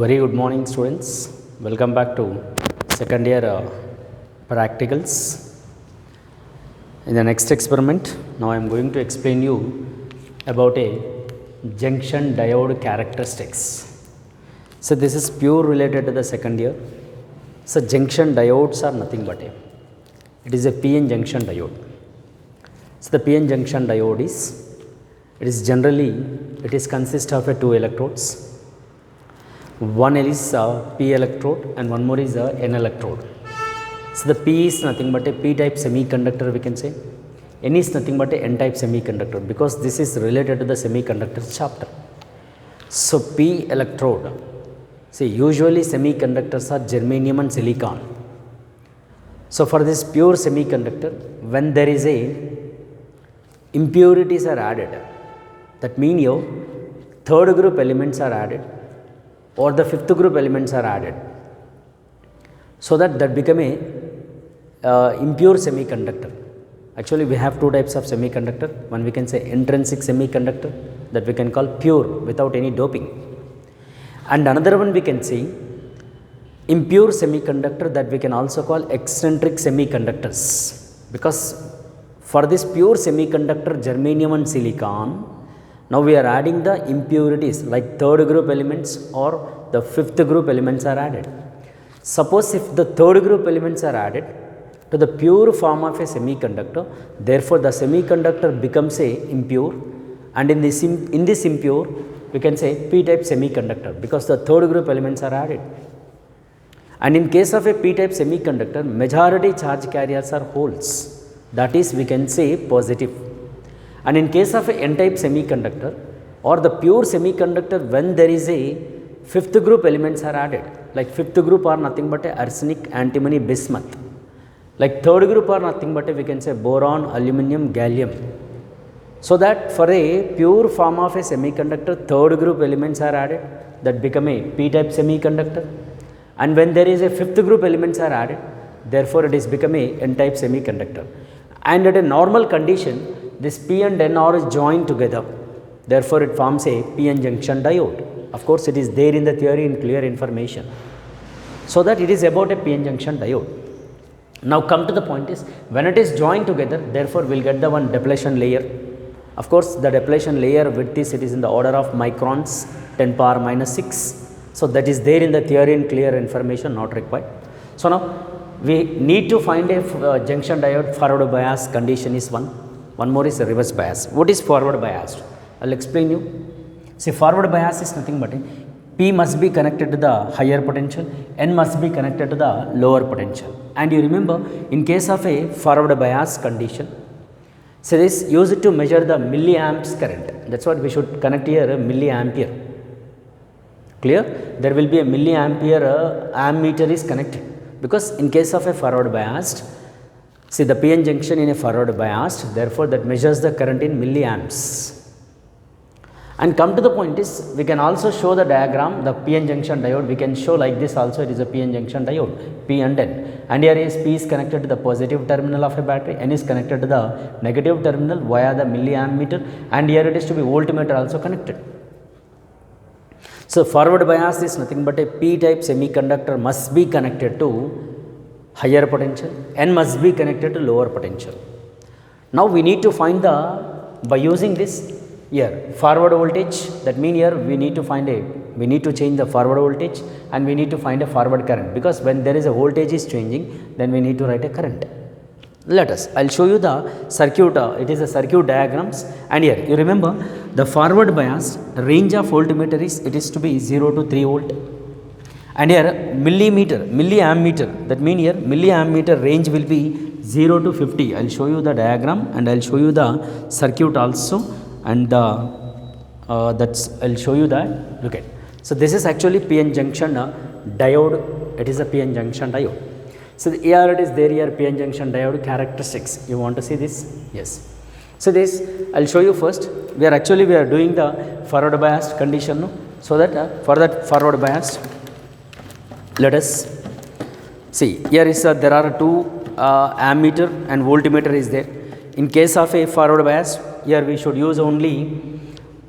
Very good morning, students. Welcome back to second year practicals. In the next experiment, now I am going to explain you about a junction diode characteristics. So this is pure related to the second year. So junction diodes are nothing but it is a PN junction diode. So the PN junction diode it is consist of two electrodes. One is P electrode and one more is N electrode. So the P is nothing but a P-type semiconductor, we can say. N is nothing but a N-type semiconductor, because this is related to the semiconductor chapter. So P electrode, see, usually semiconductors are germanium and silicon. So for this pure semiconductor, when there is impurities are added, that means your third group elements are added or the fifth group elements are added, so that become a impure semiconductor. Actually we have two types of semiconductor. One we can say intrinsic semiconductor, that we can call pure without any doping, and another one we can say impure semiconductor, that we can also call eccentric semiconductors. Because for this pure semiconductor germanium and silicon, now we are adding the impurities like third group elements or the fifth group elements are added. Suppose if the third group elements are added to the pure form of a semiconductor, therefore the semiconductor becomes a impure, and in this impure we can say P-type semiconductor, because the third group elements are added. And in case of a P-type semiconductor, majority charge carriers are holes, that is we can say positive. And in case of a N-type semiconductor or the pure semiconductor, when there is a fifth group elements are added, like fifth group are nothing but a arsenic, antimony, bismuth. Like third group are nothing but we can say boron, aluminum, gallium. So that for a pure form of a semiconductor, third group elements are added, that become a P-type semiconductor. And when there is a fifth group elements are added, therefore it is become a N-type semiconductor. And at a normal condition, this P and N are joined together, therefore it forms a PN junction diode. Of course it is there in the theory in clear information, so that it is about a PN junction diode. Now come to the point is, when it is joined together, therefore we will get the one depletion layer. Of course the depletion layer width it is in the order of microns, 10 power minus 6. So that is there in the theory in clear information, not required. So now we need to find a junction diode forward bias condition is one more is a reverse bias. What is forward biased? I will explain you. See, forward bias is nothing but P must be connected to the higher potential, N must be connected to the lower potential. And you remember, in case of a forward bias condition, so this used to measure the milliamps current. That's what we should connect here, a milliampere. Clear? There will be a milliampere ammeter is connected, because in case of a forward biased, see the PN junction in a forward biased, therefore that measures the current in milliamps. And come to the point is, we can also show the diagram, the PN junction diode, we can show like this also, it is a PN junction diode, P and N. And here is P is connected to the positive terminal of a battery, N is connected to the negative terminal via the milliammeter, and here it is to be voltmeter also connected. So forward bias is nothing but a P-type semiconductor must be connected to higher potential, N must be connected to lower potential. Now we need to find by using this here forward voltage, that means here we need to change the forward voltage and we need to find a forward current, because when there is a voltage is changing, then we need to write a current. Let us, I will show you the circuit, it is a circuit diagrams, and here you remember the forward bias range of voltmeter it is to be 0 to 3 volt. And here milliammeter, that means here milliammeter range will be 0 to 50. I will show you the diagram and I will show you the circuit also, and that's I will show you that. Look at. So this is actually PN junction diode, it is a PN junction diode. So here it is there, here PN junction diode characteristics. You want to see this? Yes. So this I will show you first. We are doing the forward biased condition, no? So that for that forward biased, let us see, here is there are two ammeter and voltmeter is there. In case of a forward bias, here we should use only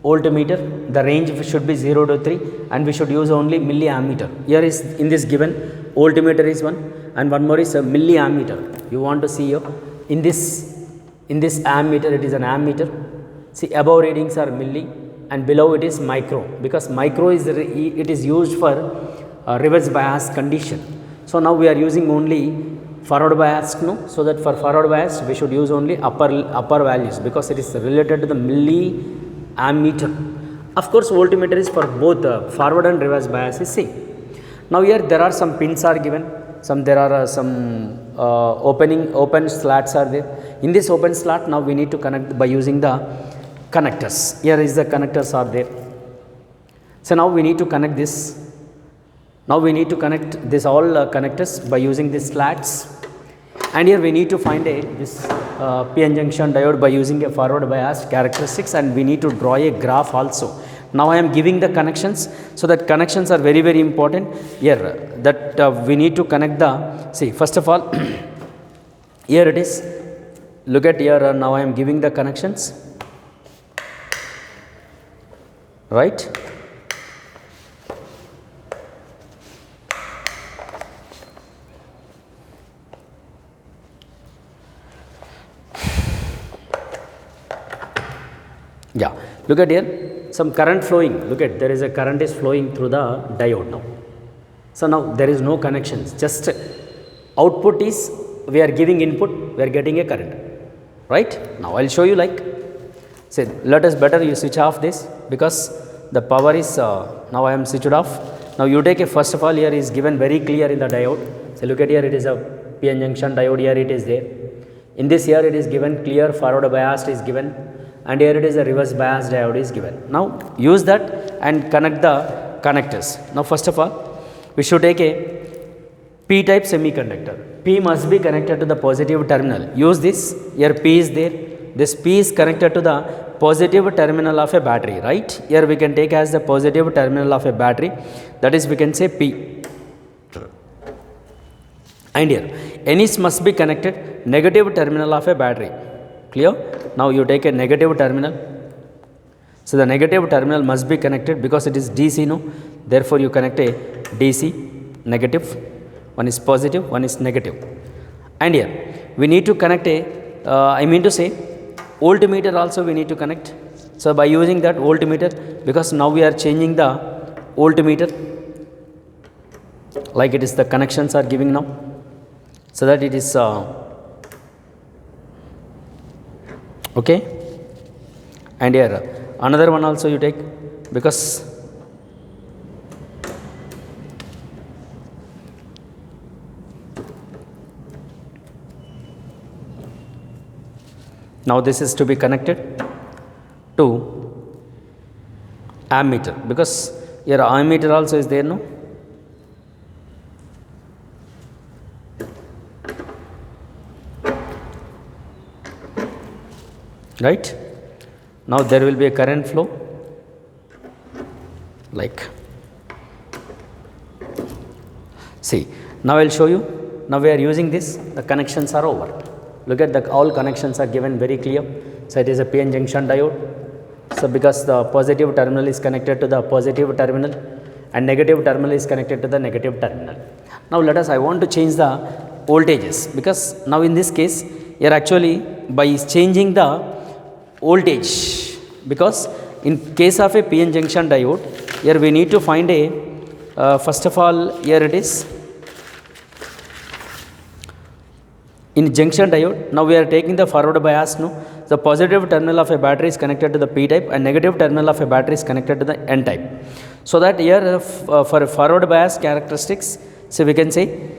voltmeter the range should be 0 to 3 and we should use only milliammeter. Here is in this given voltmeter is one and one more is a milliammeter. You want to see in this ammeter, it is an ammeter. See, above readings are milli and below it is micro, because micro is it is used for reverse bias condition. So now we are using only forward bias, no? So that for forward bias we should use only upper values, because it is related to the milliammeter. Of course, voltmeter is for both forward and reverse bias is same. Now here there are some pins are given, there are some open slats are there. In this open slot, now we need to connect by using the connectors. Here is the connectors are there. So now we need to connect this. Now we need to connect this all connectors by using these slats, and here we need to find this PN junction diode by using a forward bias characteristics, and we need to draw a graph also. Now I am giving the connections, so that connections are very very important here, that we need to connect the, see, first of all here it is, look at here, now I am giving the connections, right? Yeah, look at here, some current flowing, look at, there is a current is flowing through the diode now. So now there is no connections, just output is, we are giving input, we are getting a current, right? Now I will show you, like, say, let us better you switch off this, because the power is, now I am switched off. Now you take a, first of all, here is given very clear in the diode. So look at here, it is a PN junction diode, here it is there. In this here it is given clear forward bias is given, and here it is a reverse bias diode is given. Now use that and connect the connectors. Now first of all, we should take a P-type semiconductor. P must be connected to the positive terminal. Use this, here P is there. This P is connected to the positive terminal of a battery, right? Here we can take as the positive terminal of a battery, that is, we can say P. And here NS must be connected negative terminal of a battery. Clear? Now you take a negative terminal. So the negative terminal must be connected, because it is DC, no? Therefore you connect a DC negative. One is positive, one is negative. And here we need to connect a, I mean to say, voltmeter also we need to connect. So by using that voltmeter, because now we are changing the voltmeter, like it is the connections are giving now, so that it is okay. And here another one also you take, because now this is to be connected to ammeter, because here ammeter also is there, no? Right? Now there will be a current flow, like, see, now I will show you. Now we are using this, the connections are over. Look at the, all connections are given very clear. So it is a PN junction diode. So because the positive terminal is connected to the positive terminal and negative terminal is connected to the negative terminal. Now let us, I want to change the voltages, because now in this case, here actually by changing the voltage, because in case of a PN junction diode, here we need to find a, first of all, here it is, in junction diode, now we are taking the forward bias, no? The positive terminal of a battery is connected to the P type and negative terminal of a battery is connected to the N type. So that here for forward bias characteristics, so we can say,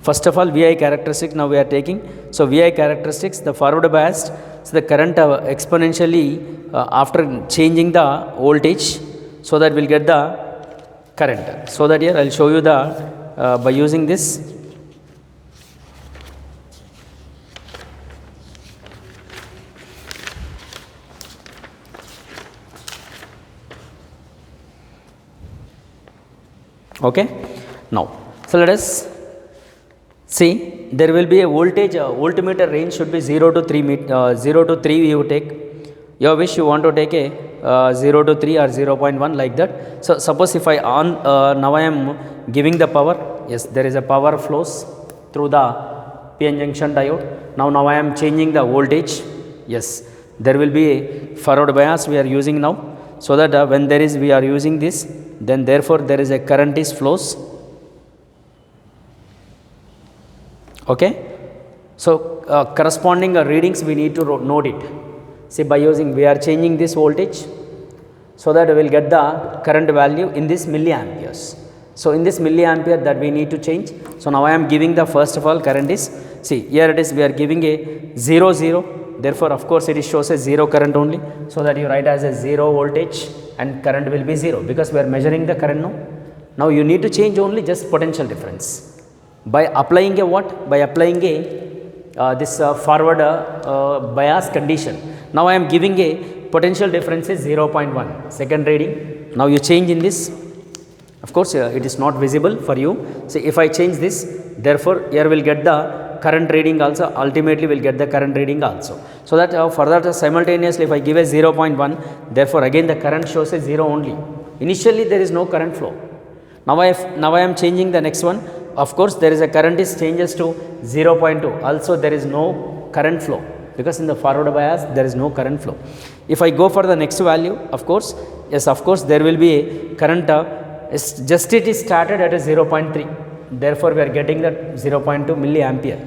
first of all, VI characteristic now we are taking. So VI characteristics, the forward biased, so the current exponentially after changing the voltage, so that we'll get the current. So that here I'll show you the by using this. Okay. Now, so let us see, there will be a voltage, voltmeter range should be 0 to 3 you take. Your wish, you want to take a 0 to 3 or 0.1 like that. So suppose if I on now I am giving the power, yes, there is a power flows through the PN junction diode. Now I am changing the voltage, yes, there will be a forward bias we are using now, so that when there is we are using this, then therefore there is a current is flows. Okay, so corresponding readings we need to note it. See, by using we are changing this voltage, so that we will get the current value in this milliamperes. So in this milliampere that we need to change. So now I am giving the first of all current is, see here it is we are giving a 0 0, therefore of course it is shows a 0 current only, so that you write as a 0 voltage and current will be 0, because we are measuring the current now. Now you need to change only just potential difference by applying a what? By applying a this forward bias condition. Now I am giving a potential difference is 0.1 second reading. Now you change in this, of course it is not visible for you. So if I change this, therefore here will get the current reading also, ultimately will get the current reading also. So that for that simultaneously if I give a 0.1, therefore again the current shows a 0 only. Initially there is no current flow. Now I am changing the next one. Of course there is a current is changes to 0.2, also there is no current flow, because in the forward bias there is no current flow. If I go for the next value, of course, yes, of course there will be a current, just it is started at a 0.3, therefore we are getting that 0.2 milliampere.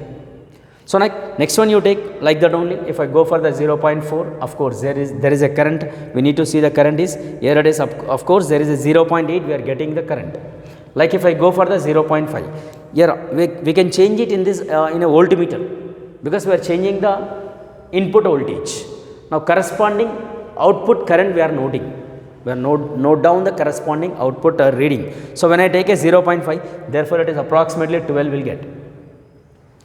So next one you take like that only. If I go for the 0.4, of course there is a current, we need to see the current is, here it is, of course there is a 0.8, we are getting the current. Like if I go for the 0.5, here we can change it in this in a voltmeter, because we are changing the input voltage. Now corresponding output current we are noting, we are note down the corresponding output reading. So when I take a 0.5, therefore it is approximately 12 will get.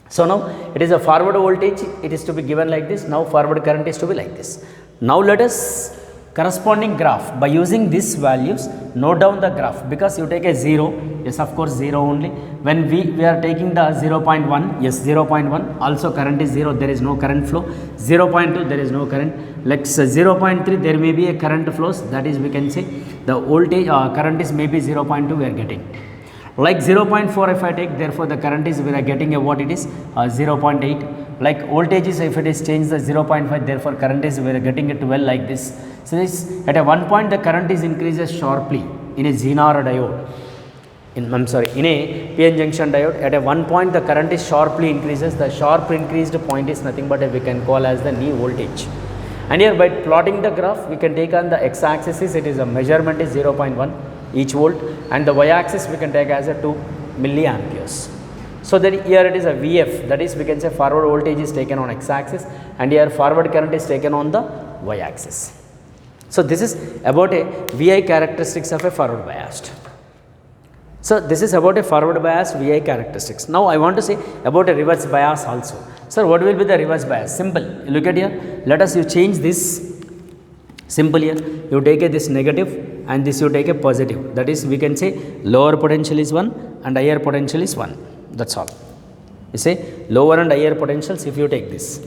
So now it is a forward voltage, it is to be given like this. Now forward current is to be like this. Now let us corresponding graph, by using these values note down the graph, because you take a 0, yes, of course 0 only. When we are taking the 0.1, yes, 0.1 also current is 0, there is no current flow. 0.2 there is no current. Like 0.3 there may be a current flows, that is we can say the voltage current is maybe 0.2 we are getting. Like 0.4 if I take, therefore the current is we are getting a what it is 0.8. Like voltage is, if it is changed the 0.5, therefore current is we are getting a 12 like this. So this at a one point the current is increases sharply in a Zener diode. In a PN junction diode, at a one point the current is sharply increases. The sharp increased point is nothing but we can call as the knee voltage. And here by plotting the graph, we can take on the x axis is, it is a measurement is 0.1 each volt, and the y axis we can take as a 2 milliamperes. So that here it is a VF, that is we can say forward voltage is taken on x axis, and here forward current is taken on the y axis. So this is about a VI characteristics of a forward biased. So this is about a forward bias VI characteristics. Now I want to say about a reverse bias also. Sir, what will be the reverse bias? Simple. Look at here. Let us you change this. Simple here. You take a this negative and this you take a positive. That is we can say lower potential is 1 and higher potential is 1. That's all. You say lower and higher potentials if you take this.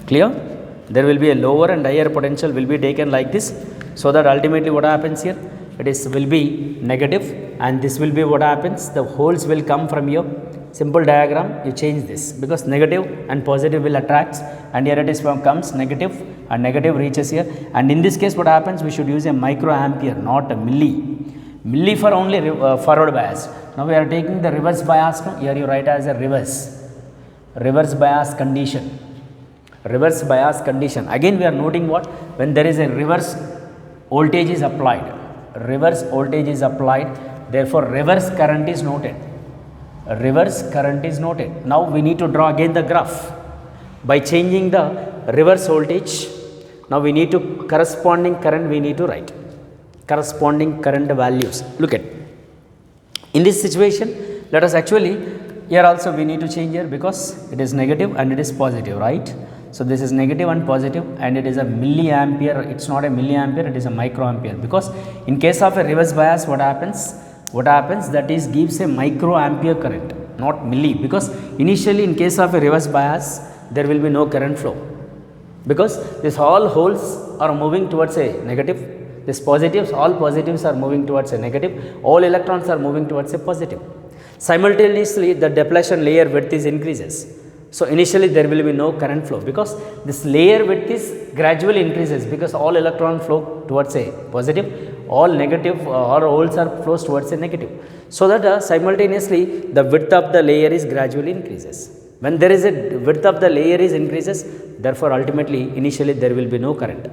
Clear? There will be a lower and higher potential will be taken like this, so that ultimately what happens here, it is will be negative, and this will be what happens, the holes will come from your simple diagram. You change this, because negative and positive will attract, and here it is comes negative and negative reaches here, and in this case what happens, we should use a microampere, not a milli for only forward bias. Now we are taking the reverse bias. Now here you write as a reverse bias condition. Reverse bias condition, again we are noting what, when there is a reverse voltage is applied, therefore reverse current is noted. Now we need to draw again the graph by changing the reverse voltage. Now we need to corresponding current, we need to write corresponding current values. Look at in this situation, let us actually here also we need to change here, because it is negative and it is positive, right? So this is negative and positive, and it is a milliampere. It's not a milliampere, it is a microampere, because in case of a reverse bias what happens, that is gives a microampere current, not milli, because initially in case of a reverse bias there will be no current flow, because this all holes are moving towards a negative. These positives, all positives are moving towards a negative, all electrons are moving towards a positive. Simultaneously the depletion layer width is increases. So initially there will be no current flow because this layer width is gradually increases because all electron flow towards a positive, all negative or holes are flows towards a negative. So that simultaneously the width of the layer is gradually increases. When there is a width of the layer is increases, therefore ultimately initially there will be no current.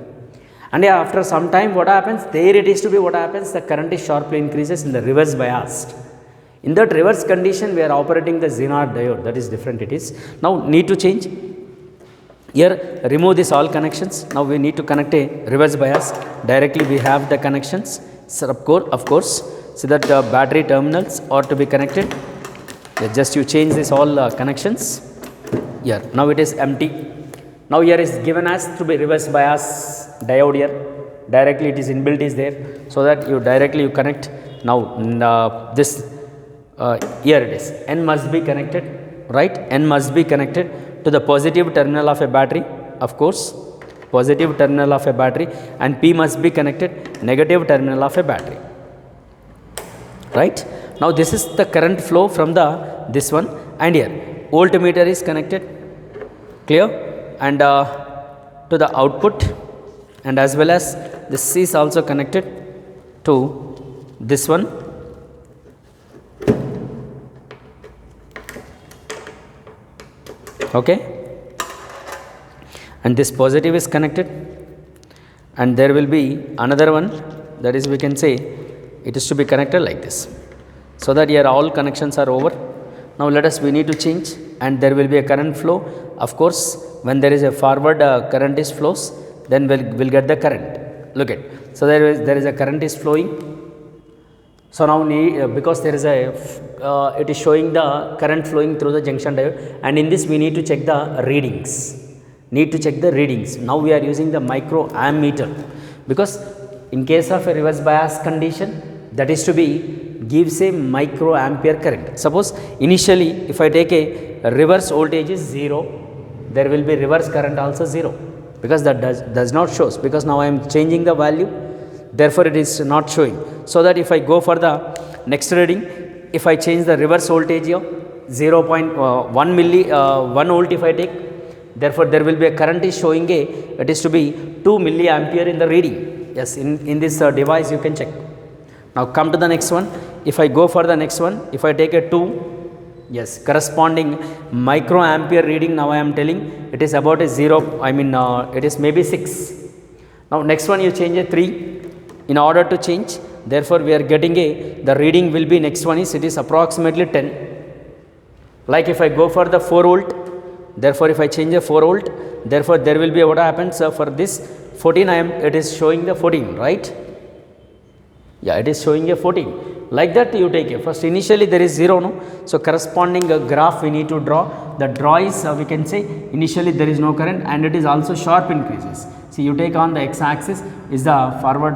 And after some time what happens, there it is to be what happens, the current is sharply increases in the reverse biased. In that reverse condition we are operating the Zener diode, that is different it is. Now need to change, here remove this all connections, now we need to connect a reverse bias, directly we have the connections. So of course, so that battery terminals are to be connected, just you change this all connections, here now it is empty. Now here is given as to be reverse bias diode, here directly it is inbuilt is there, so that you directly you connect. Now this here it is, N must be connected, right, N must be connected to the positive terminal of a battery, of course positive terminal of a battery, and P must be connected negative terminal of a battery, right. Now this is the current flow from the this one, and here voltmeter is connected, clear, and to the output, and as well as this is also connected to this one, okay, and this positive is connected, and there will be another one, that is we can say it is to be connected like this, so that here all connections are over. Now let us, we need to change, and there will be a current flow. Of course when there is a forward current is flows, then we'll get the current. Look at, so there is a current is flowing. So now because there is a it is showing the current flowing through the junction diode, and in this we need to check the readings, Now we are using the micro ammeter, because in case of a reverse bias condition, that is to be gives a micro ampere current. Suppose initially if I take a reverse voltage is 0, there will be reverse current also 0, because that does not shows, because now I am changing the value, therefore it is not showing. So that if I go for the next reading, if I change the reverse voltage here 0.1 volt if I take, therefore there will be a current is showing it is to be 2 milliampere in the reading. Yes, in this device you can check. Now come to the next one. If I go for the next one, if I take a 2, yes, corresponding microampere reading, now I am telling it is about a 0, I mean it is maybe 6. Now next one you change a 3 in order to change, therefore we are getting the reading will be, next one is, it is approximately 10. Like if I go for the 4 volt, therefore if I change a 4 volt, therefore there will be what happens for this 14 it is showing the 14, right. Yeah, it is showing a 14. Like that you take it. First initially there is 0, no. So corresponding graph we need to draw. The draw is we can say initially there is no current, and it is also sharp increases. See, you take on the x axis is the forward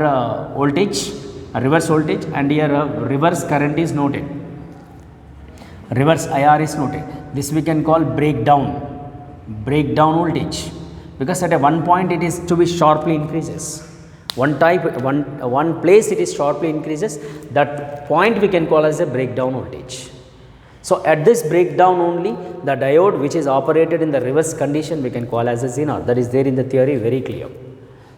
voltage, reverse voltage, and here reverse current is noted. Reverse IR is noted. This we can call breakdown voltage, because at a one point it is to be sharply increases. One place it is sharply increases, that point we can call as a breakdown voltage. So at this breakdown only, the diode which is operated in the reverse condition we can call as a Zener. That is there in the theory, very clear.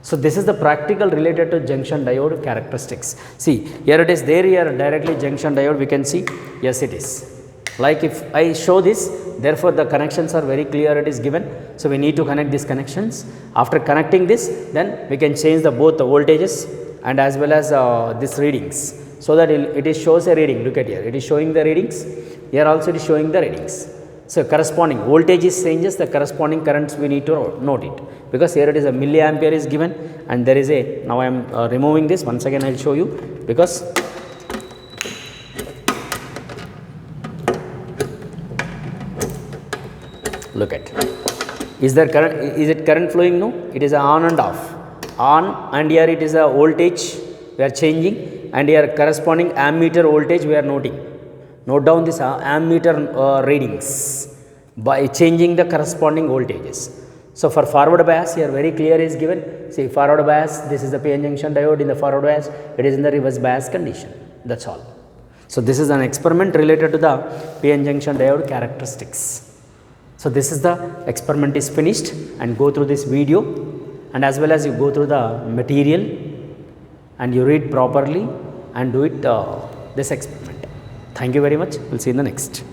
So this is the practical related to junction diode characteristics. See, here it is there, here directly junction diode we can see, yes it is. Like if I show this, therefore the connections are very clear, it is given. So we need to connect these connections. After connecting this, then we can change the both the voltages and as well as these readings, so that it is shows a reading. Look at here, it is showing the readings. Here also it is showing the readings. So corresponding voltage is changes, the corresponding currents we need to note it, because here it is a milliampere is given, and there is a, now I am removing this once again, I will show you, because look at, is there current, is it current flowing? No, it is on and off, on, and here it is a voltage we are changing, and here corresponding ammeter voltage we are noting. Note down this ammeter readings by changing the corresponding voltages. So for forward bias here very clear is given. See forward bias, this is the PN junction diode in the forward bias, it is in the reverse bias condition, that is all. So this is an experiment related to the PN junction diode characteristics. So this is the experiment is finished, and go through this video, and as well as you go through the material and you read properly and do it this experiment. Thank you very much. We will see you in the next.